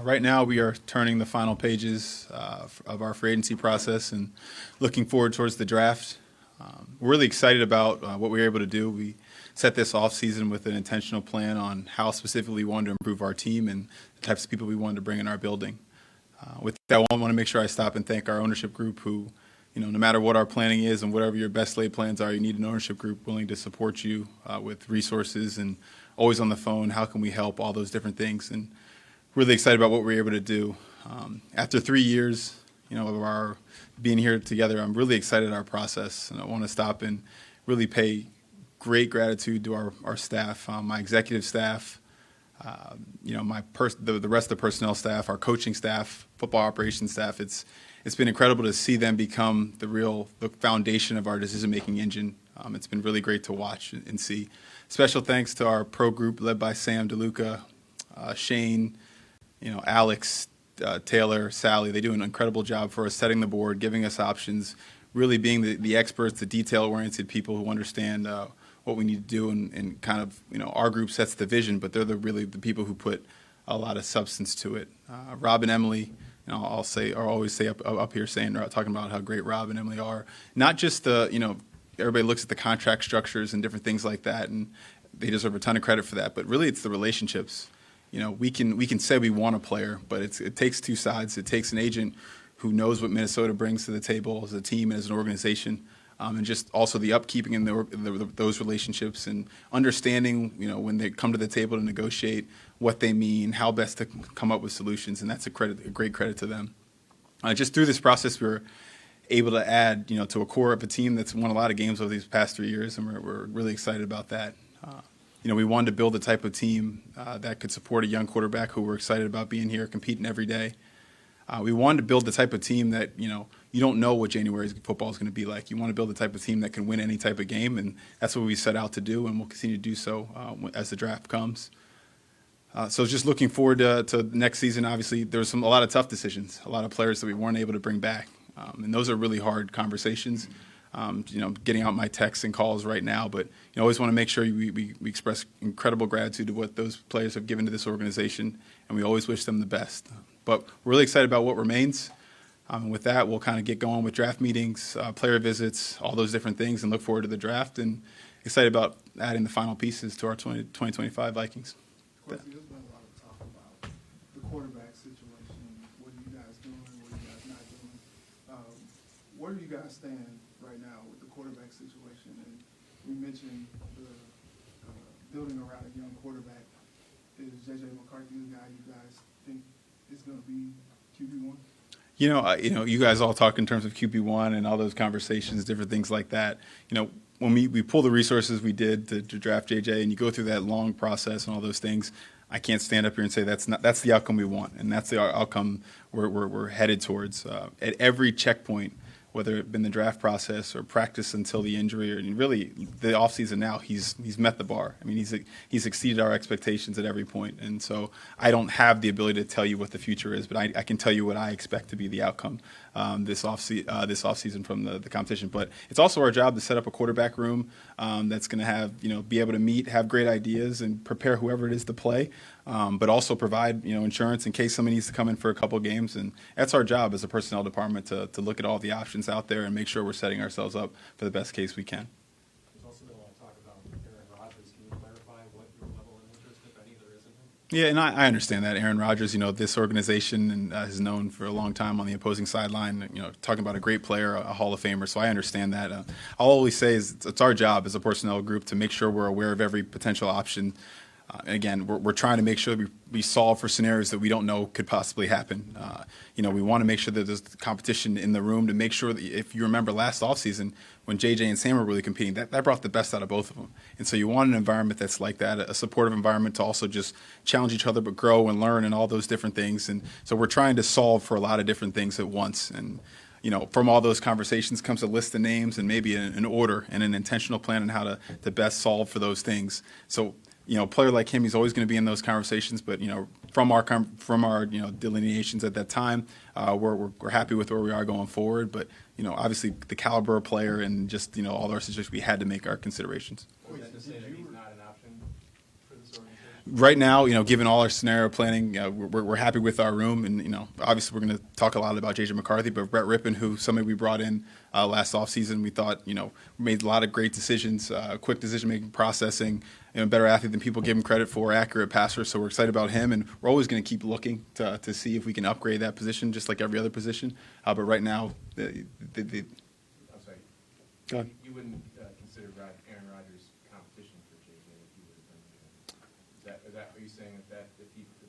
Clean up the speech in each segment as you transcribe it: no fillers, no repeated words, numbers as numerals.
Right now, we are turning the final pages of our free agency process and looking forward towards the draft. We're really excited about what we were able to do. We set this offseason with an intentional plan on how specifically we wanted to improve our team and the types of people we wanted to bring in our building. With that, I want to make sure I stop and thank our ownership group who, no matter what our planning is and whatever your best laid plans are, you need an ownership group willing to support you with resources and always on the phone. How can we help? All those different things. And really excited about what we were able to do. After 3 years, of our being here together, I'm really excited at our process, and I want to stop and really pay great gratitude to our staff, my executive staff, the rest of the personnel staff, our coaching staff, football operations staff. It's been incredible to see them become the foundation of our decision-making engine. It's been really great to watch and see. Special thanks to our pro group led by Sam DeLuca, Shane, Alex, Taylor, Sally. They do an incredible job for us setting the board, giving us options, really being the experts, the detail-oriented people who understand what we need to do, and kind of, our group sets the vision, but they're really the people who put a lot of substance to it. Rob and Emily, I'll always say up here talking about how great Rob and Emily are. Not just everybody looks at the contract structures and different things like that, and they deserve a ton of credit for that, but really it's the relationships. We can say we want a player, but it takes two sides. It takes an agent who knows what Minnesota brings to the table as a team and as an organization, and just also the upkeeping in those relationships and understanding, when they come to the table to negotiate, what they mean, how best to come up with solutions, and that's a great credit to them. Just through this process, we were able to add, to a core of a team that's won a lot of games over these past 3 years, and we're really excited about that. We wanted to build a type of team that could support a young quarterback who we're excited about being here, competing every day. We wanted to build the type of team that, you don't know what January's football is going to be like. You want to build the type of team that can win any type of game, and that's what we set out to do, and we'll continue to do so as the draft comes. So just looking forward to next season. Obviously, there's a lot of tough decisions, a lot of players that we weren't able to bring back, and those are really hard conversations. Getting out my texts and calls right now, but always want to make sure we express incredible gratitude to what those players have given to this organization, and we always wish them the best. But we're really excited about what remains. With that, we'll kind of get going with draft meetings, player visits, all those different things, and look forward to the draft, and excited about adding the final pieces to our 2025 Vikings. There's been a lot of talk about the quarterback situation. What are you guys doing? What are you guys not doing? Where do you guys stand right now with the quarterback situation? And we mentioned the building around a young quarterback. Is J.J. McCarthy the guy you guys think is going to be QB1? You guys all talk in terms of QB1 and all those conversations, different things like that. When we pull the resources we did to draft JJ, and you go through that long process and all those things, I can't stand up here and say that's the outcome we want, and that's the outcome we're headed towards. At every checkpoint, whether it been the draft process or practice until the injury, or really the offseason now, he's met the bar. I mean, he's exceeded our expectations at every point. And so I don't have the ability to tell you what the future is, but I can tell you what I expect to be the outcome this offseason from the competition. But it's also our job to set up a quarterback room that's going to have, be able to meet, have great ideas, and prepare whoever it is to play, but also provide, insurance in case somebody needs to come in for a couple of games. And that's our job as a personnel department to look at all the options out there and make sure we're setting ourselves up for the best case we can. There's also been a lot of talk about Aaron Rodgers. Can you clarify what your level of interest, if any, there is in him? Yeah, and I understand that. Aaron Rodgers, this organization is known for a long time on the opposing sideline, talking about a great player, a Hall of Famer, so I understand that. I'll always say it's our job as a personnel group to make sure we're aware of every potential option. Again, we're trying to make sure we solve for scenarios that we don't know could possibly happen. We want to make sure that there's competition in the room to make sure that, if you remember last offseason when JJ and Sam were really competing, that brought the best out of both of them. And so you want an environment that's like that, a supportive environment to also just challenge each other but grow and learn and all those different things. And so we're trying to solve for a lot of different things at once. And from all those conversations comes a list of names and maybe an order and an intentional plan on how to best solve for those things. So a player like him, he's always going to be in those conversations. But from our delineations at that time, we're happy with where we are going forward. But obviously the caliber of player and just all our situations, we had to make our considerations. Is that to say that he's not an option for this organization? Right now, given all our scenario planning, we're happy with our room, and obviously we're going to talk a lot about JJ McCarthy, but Brett Rippon, who somebody we brought in last offseason, we thought made a lot of great decisions, quick decision making, processing, better athlete than people give him credit for, accurate passer. So we're excited about him, and we're always going to keep looking to see if we can upgrade that position, just like every other position. But right now, I'm sorry. Go ahead. You wouldn't consider Aaron Rodgers competition for JJ if you would have been are you saying that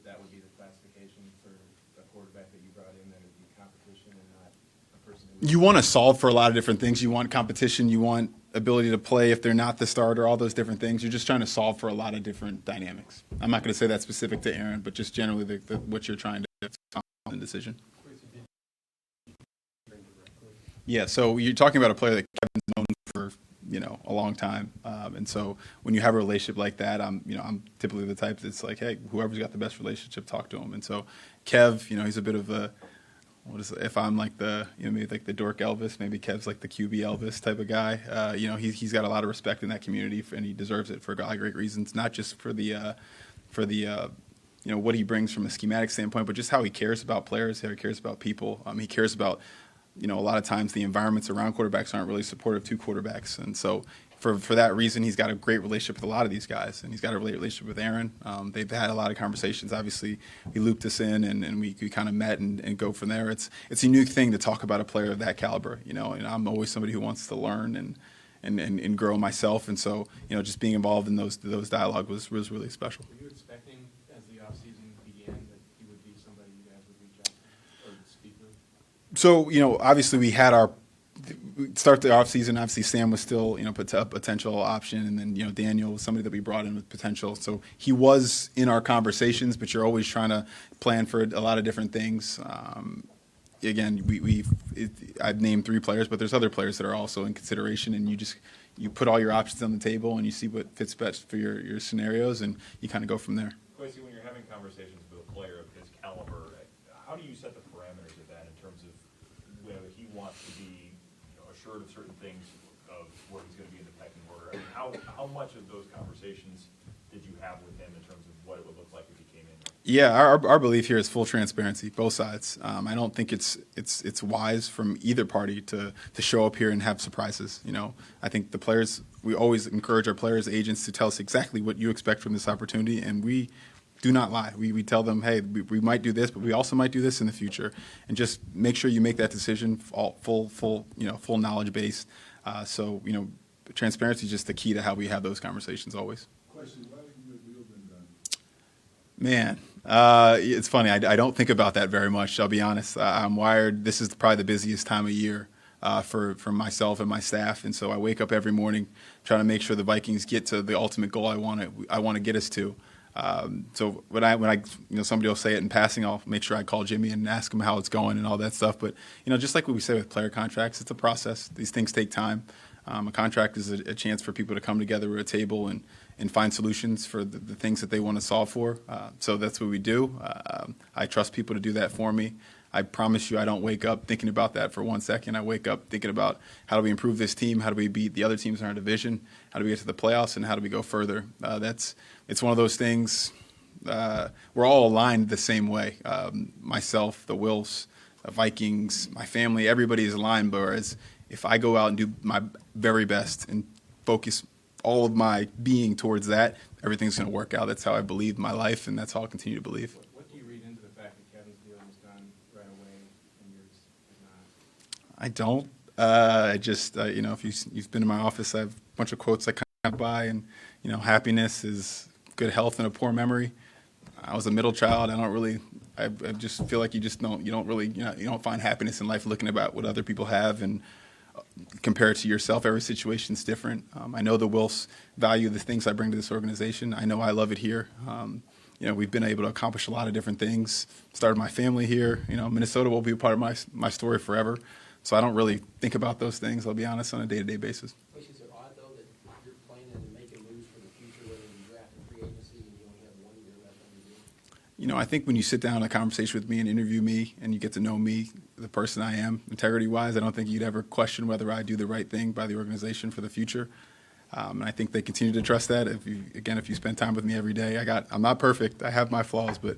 that would be the classification for a quarterback that you brought in, that it would be competition and not a person who You want to solve for a lot of different things. You want competition. You want ability to play if they're not the starter, all those different things. You're just trying to solve for a lot of different dynamics. I'm not going to say that's specific to Aaron, but just generally what you're trying to solve in the decision. Yeah, so you're talking about a player that Kevin's known for a long time, and so when you have a relationship like that, I'm typically the type that's like, hey, whoever's got the best relationship, talk to him. And so Kev, he's a bit of a if I'm like the maybe like the dork Elvis, maybe Kev's like the QB Elvis type of guy. He's got a lot of respect in that community, and he deserves it for a lot of great reasons, not just for the what he brings from a schematic standpoint, but just how he cares about players, how he cares about people. He cares about a lot of times the environments around quarterbacks aren't really supportive to quarterbacks. And so for that reason, he's got a great relationship with a lot of these guys. And he's got a great relationship with Aaron. They've had a lot of conversations. Obviously, he looped us in, and we kind of met and go from there. It's a unique thing to talk about a player of that caliber, and I'm always somebody who wants to learn and grow myself. And so, just being involved in those dialogue was really special. Were you expecting, as the offseason began, that he would be somebody you guys would reach out to or speak with? So, obviously we had our start the offseason. Obviously, Sam was still, a potential option. And then, Daniel was somebody that we brought in with potential. So he was in our conversations, but you're always trying to plan for a lot of different things. Again, I've named 3 players, but there's other players that are also in consideration. And you put all your options on the table and you see what fits best for your scenarios, and you kind of go from there. Kwesi, when you're having conversations with a player of his caliber, how do you set the parameters of that in terms of whether he wants to be assured of certain things, of where he's going to be in the pecking order? I mean, how much of those conversations did you have with him in terms of what it would look like if he came in? Yeah, our belief here is full transparency, both sides. I don't think it's wise from either party to show up here and have surprises. I think the players, we always encourage our players, agents to tell us exactly what you expect from this opportunity, and we do not lie. We tell them, hey, we might do this, but we also might do this in the future, and just make sure you make that decision full knowledge based. So transparency is just the key to how we have those conversations always. Question, why haven't your deal been done? Man, it's funny. I don't think about that very much, I'll be honest. I'm wired. This is probably the busiest time of year for myself and my staff, and so I wake up every morning trying to make sure the Vikings get to the ultimate goal I want to get us to. So when I somebody will say it in passing, I'll make sure I call Jimmy and ask him how it's going and all that stuff. But just like what we say with player contracts, it's a process. These things take time. A contract is a chance for people to come together at a table and find solutions for the things that they want to solve for. So that's what we do. I trust people to do that for me. I promise you I don't wake up thinking about that for 1 second. I wake up thinking about how do we improve this team, how do we beat the other teams in our division, how do we get to the playoffs, and how do we go further. It's one of those things. We're all aligned the same way. Myself, the Wilfs, the Vikings, my family, everybody is aligned. Whereas if I go out and do my very best and focus all of my being towards that, everything's going to work out. That's how I believe my life, and that's how I'll continue to believe. What do you read into the fact that Kevin's deal was done right away and yours is not? I don't. I just, if you've been in my office, I have a bunch of quotes I kind of by, and, happiness is good health and a poor memory. I was a middle child. I just feel like you don't find happiness in life looking about what other people have and compare it to yourself. Every situation's different. I know the Wilfs value the things I bring to this organization. I know I love it here. We've been able to accomplish a lot of different things. Started my family here. Minnesota will be a part of my story forever. So I don't really think about those things, I'll be honest, on a day-to-day basis. Is it odd, though, that you're planning to make a move for the future, whether you draft in free agency and you only have 1 year left on your deal? I think when you sit down in a conversation with me and interview me and you get to know me, the person I am, integrity-wise, I don't think you'd ever question whether I do the right thing by the organization for the future. And I think they continue to trust that. If you spend time with me every day, I'm not perfect. I have my flaws, but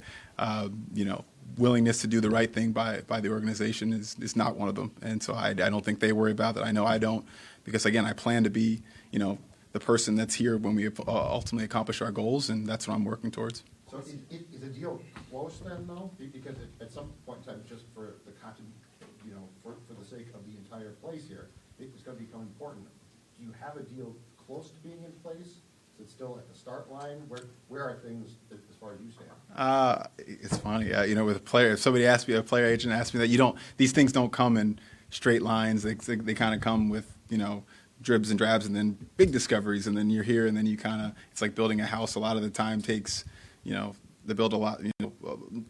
willingness to do the right thing by the organization is not one of them. And so I don't think they worry about that. I know I don't, because again, I plan to be, the person that's here when we ultimately accomplish our goals, and that's what I'm working towards. So is the deal close then, though? Because at some point in time, just for the for the sake of the entire place here, it's going to become important. Do you have a deal close to being in place? Is it still at the start line? Where are things as far as you stand? It's funny, with a player. If somebody asks me, a player agent asks me that, these things don't come in straight lines. They kind of come with dribs and drabs, and then big discoveries, and then you're here, and then you kind of, it's like building a house. A lot of the time takes, to build a lot,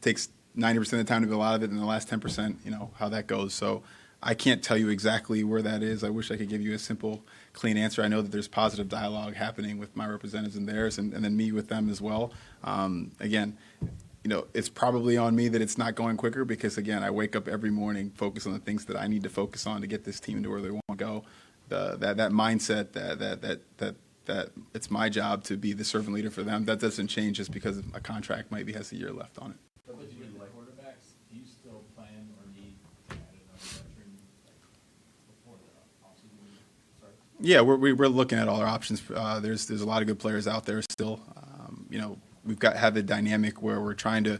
takes 90% of the time to build a lot of it, and the last 10%, how that goes. So I can't tell you exactly where that is. I wish I could give you a simple, clean answer. I know that there's positive dialogue happening with my representatives and theirs, and then me with them as well. Again, it's probably on me that it's not going quicker because, again, I wake up every morning focused on the things that I need to focus on to get this team to where they want to go. That mindset that it's my job to be the servant leader for them, that doesn't change just because a contract maybe has a year left on it. But with the quarterbacks, do you still plan or need to add another veteran before the offseason starts? Yeah, we're looking at all our options. There's a lot of good players out there still. We've have the dynamic where we're trying to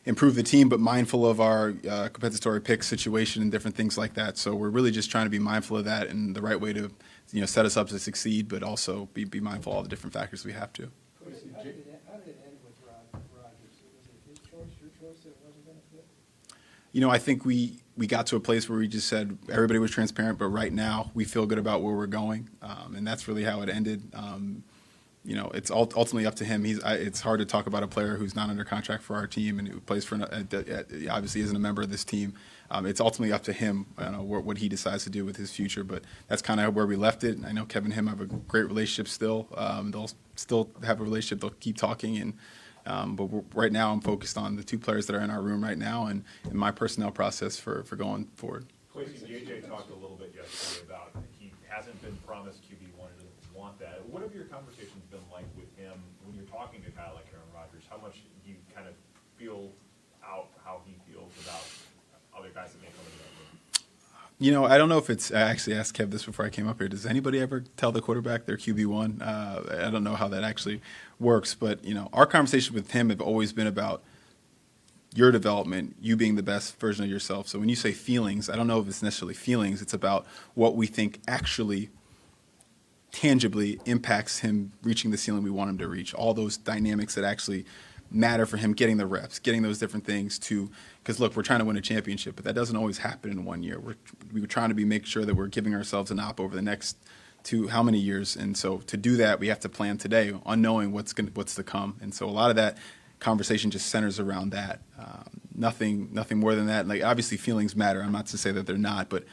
improve the team, but mindful of our compensatory pick situation and different things like that. So we're really just trying to be mindful of that and the right way to set us up to succeed, but also be mindful of all the different factors we have to. How did it end with Rodgers? Was it his choice, your choice, that it wasn't going to fit? I think we got to a place where we just said everybody was transparent, but right now we feel good about where we're going, and that's really how it ended. It's ultimately up to him. It's hard to talk about a player who's not under contract for our team and who plays for obviously isn't a member of this team. It's ultimately up to him, what he decides to do with his future. But that's kind of where we left it. I know Kevin and him have a great relationship still. They'll still have a relationship. They'll keep talking. But right now I'm focused on the two players that are in our room right now and my personnel process for going forward. Kwesi, JJ talked a little bit yesterday about he hasn't been promised QB1 and doesn't want that. What have your conversations been like with him when you're talking to a guy like Aaron Rodgers? How much do you kind of feel out how he feels about other guys that may come into that room? I don't know if I actually asked Kev this before I came up here. Does anybody ever tell the quarterback they're QB1? I don't know how that actually works, but, our conversations with him have always been about your development, you being the best version of yourself. So when you say feelings, I don't know if it's necessarily feelings. It's about what we think actually tangibly impacts him reaching the ceiling we want him to reach. All those dynamics that actually matter for him getting the reps, getting those different things because look, we're trying to win a championship, but that doesn't always happen in 1 year. We were trying to make sure that we're giving ourselves an op over the next how many years. And so to do that, we have to plan today, unknowing what's to come. And so a lot of that conversation just centers around that. Nothing more than that. Like obviously feelings matter. I'm not to say that they're not, but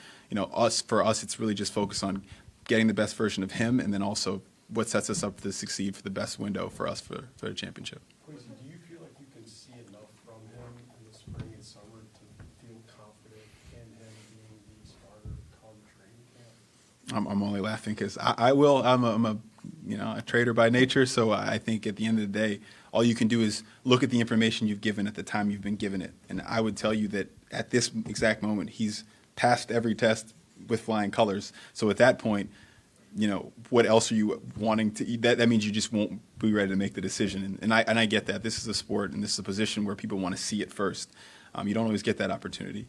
for us, it's really just focused on getting the best version of him, and then also what sets us up to succeed for the best window for us for the championship. Kwesi, do you feel like you can see enough from him in the spring and summer to feel confident in him being the starter come training camp? I'm only laughing because I will. I'm a trader by nature, so I think at the end of the day, all you can do is look at the information you've given at the time you've been given it. And I would tell you that at this exact moment, he's passed every test with flying colors. So at that point, what else are you wanting to eat? That means you just won't be ready to make the decision. And I get that. This is a sport and this is a position where people want to see it first. You don't always get that opportunity.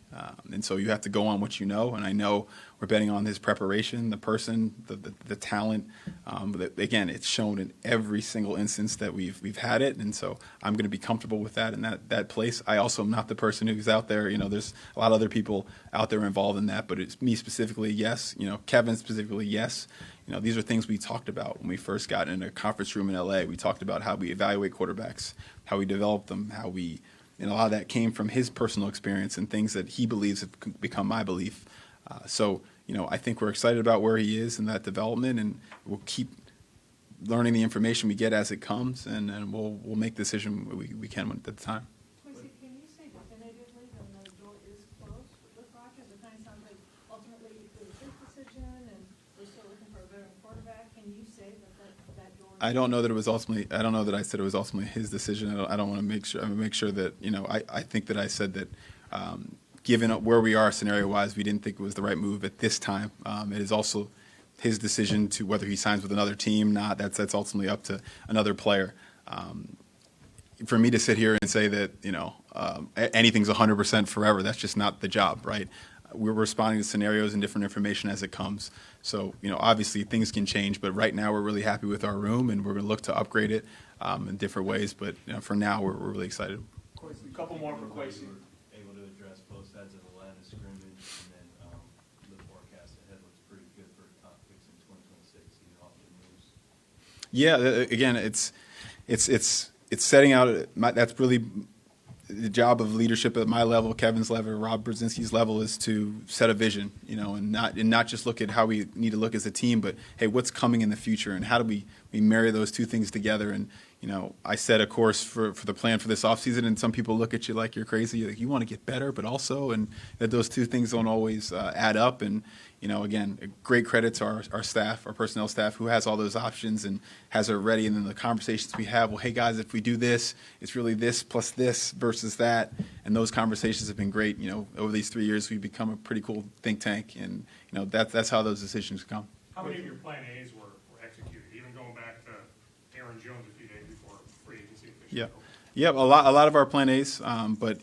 And so you have to go on what you know. And I know we're betting on his preparation, the person, the talent. But again, it's shown in every single instance that we've had it. And so I'm going to be comfortable with that in that place. I also am not the person who's out there. There's a lot of other people out there involved in that. But it's me specifically, yes. Kevin specifically, yes. These are things we talked about when we first got in a conference room in LA. We talked about how we evaluate quarterbacks, how we develop them, and a lot of that came from his personal experience and things that he believes have become my belief. So I think we're excited about where he is in that development, and we'll keep learning the information we get as it comes, and we'll make the decision we can at the time. Kwesi, can you say definitively that the door is closed with Rodgers? It kind of sounds like ultimately it was his decision, and we're still looking for a better quarterback. Can you say that I don't know that it was ultimately. I don't know that I said it was ultimately his decision. I don't want to make sure. I make sure that I think that I said that. Given where we are scenario-wise, we didn't think it was the right move at this time. It is also his decision to whether he signs with another team. Not that's ultimately up to another player. For me to sit here and say that anything's 100% forever, that's just not the job, right? We're responding to scenarios and different information as it comes. So obviously things can change, but right now we're really happy with our room, and we're going to look to upgrade it in different ways. But for now, we're really excited. Kwesi, Couple more for Kwesi. Able to address both sides of the line of scrimmage, and then the forecast ahead looks pretty good for top picks in 2026. Even off the moves. Yeah, again, it's setting out. That's really the job of leadership at my level, Kevin's level, Rob Brzezinski's level, is to set a vision, and not just look at how we need to look as a team, but hey, what's coming in the future, and how do we marry those two things together. And I set a course for the plan for this offseason, and some people look at you like you're crazy. Like, you want to get better, but also, and that those two things don't always add up. And again, great credit to our staff, our personnel staff, who has all those options and has it ready. And then the conversations we have, well, hey guys, if we do this, it's really this plus this versus that. And those conversations have been great. Over these 3 years, we've become a pretty cool think tank, and that's how those decisions come. How many of your plan A's were executed, even going back to Aaron Jones a few days before free agency officially opened? Yeah, a lot of our plan A's, but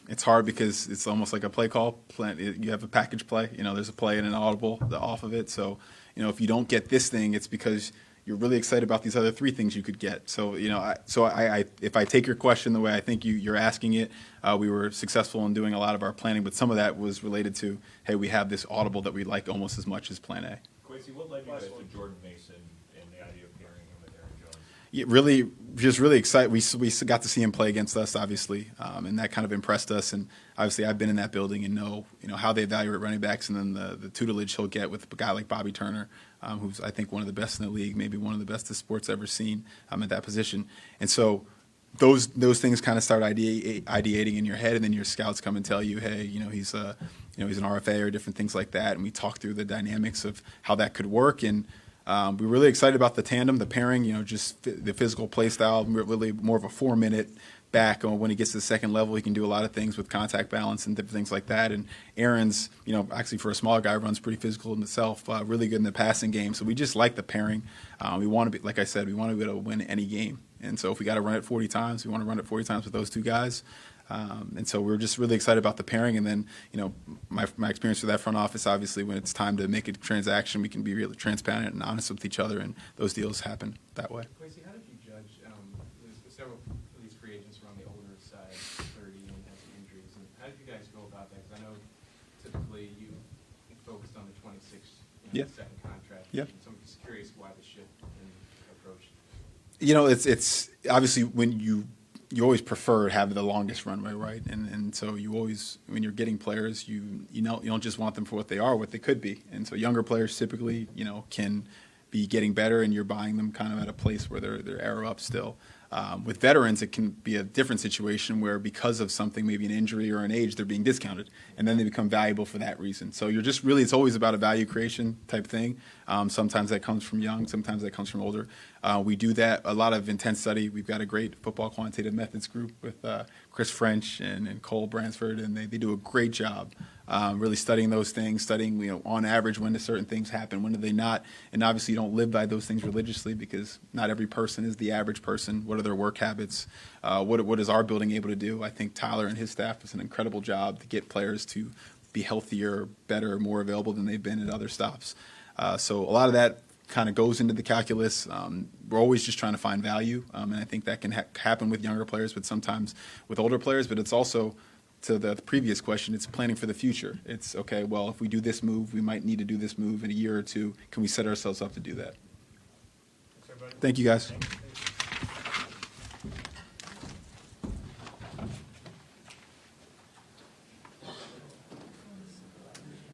it's hard because it's almost like a play call. You have a package play. There's a play and an audible off of it. So if you don't get this thing, it's because you're really excited about these other 3 things you could get. So if I take your question the way I think you're asking it, we were successful in doing a lot of our planning, but some of that was related to, hey, we have this audible that we like almost as much as plan A. Kwesi, what led you guys to Jordan Mason and the idea of pairing him with Aaron Jones? Yeah, really excited. We got to see him play against us, obviously, and that kind of impressed us. And obviously, I've been in that building and know how they evaluate running backs, and then the tutelage he'll get with a guy like Bobby Turner, who's I think one of the best in the league, maybe one of the best the sport's ever seen at that position. And so those things kind of start ideating in your head, and then your scouts come and tell you, hey, he's an RFA or different things like that, and we talk through the dynamics of how that could work. And we're really excited about the tandem, the pairing, just the physical play style, really more of a 4-minute back. When he gets to the second level, he can do a lot of things with contact balance and different things like that. And Aaron's, actually for a smaller guy, runs pretty physical himself, really good in the passing game. So we just like the pairing. We want to be, like I said, we want to be able to win any game. And so if we got to run it 40 times, we want to run it 40 times with those 2 guys. And so we're just really excited about the pairing. And then, my experience with that front office, obviously, when it's time to make a transaction, we can be really transparent and honest with each other, and those deals happen that way. Kwesi, how did you judge, there's several of these free agents are on the older side, 30, and have some injuries, and how did you guys go about that? Because I know typically you focused on the 26 second contract. Yeah. So I'm just curious why the shift in approach. It's obviously when you always prefer to have the longest runway, right? And so you always, when you're getting players, you don't just want them for what they are, what they could be. And so younger players typically, can be getting better, and you're buying them kind of at a place where they're arrow up still. With veterans, it can be a different situation where because of something, maybe an injury or an age, they're being discounted, and then they become valuable for that reason. So you're just really, it's always about a value creation type thing. Sometimes that comes from young, sometimes that comes from older. We do that, a lot of intense study. We've got a great football quantitative methods group with Chris French and Cole Bransford, and they do a great job really studying those things, studying, on average, when do certain things happen, when do they not. And obviously you don't live by those things religiously, because not every person is the average person. What are their work habits? What is our building able to do? I think Tyler and his staff does an incredible job to get players to be healthier, better, more available than they've been at other stops. So a lot of that kind of goes into the calculus. We're always just trying to find value, and I think that can happen with younger players, but sometimes with older players. But it's also, to the previous question, it's planning for the future. It's, okay, well, if we do this move, we might need to do this move in a year or two. Can we set ourselves up to do that? Thank you, guys.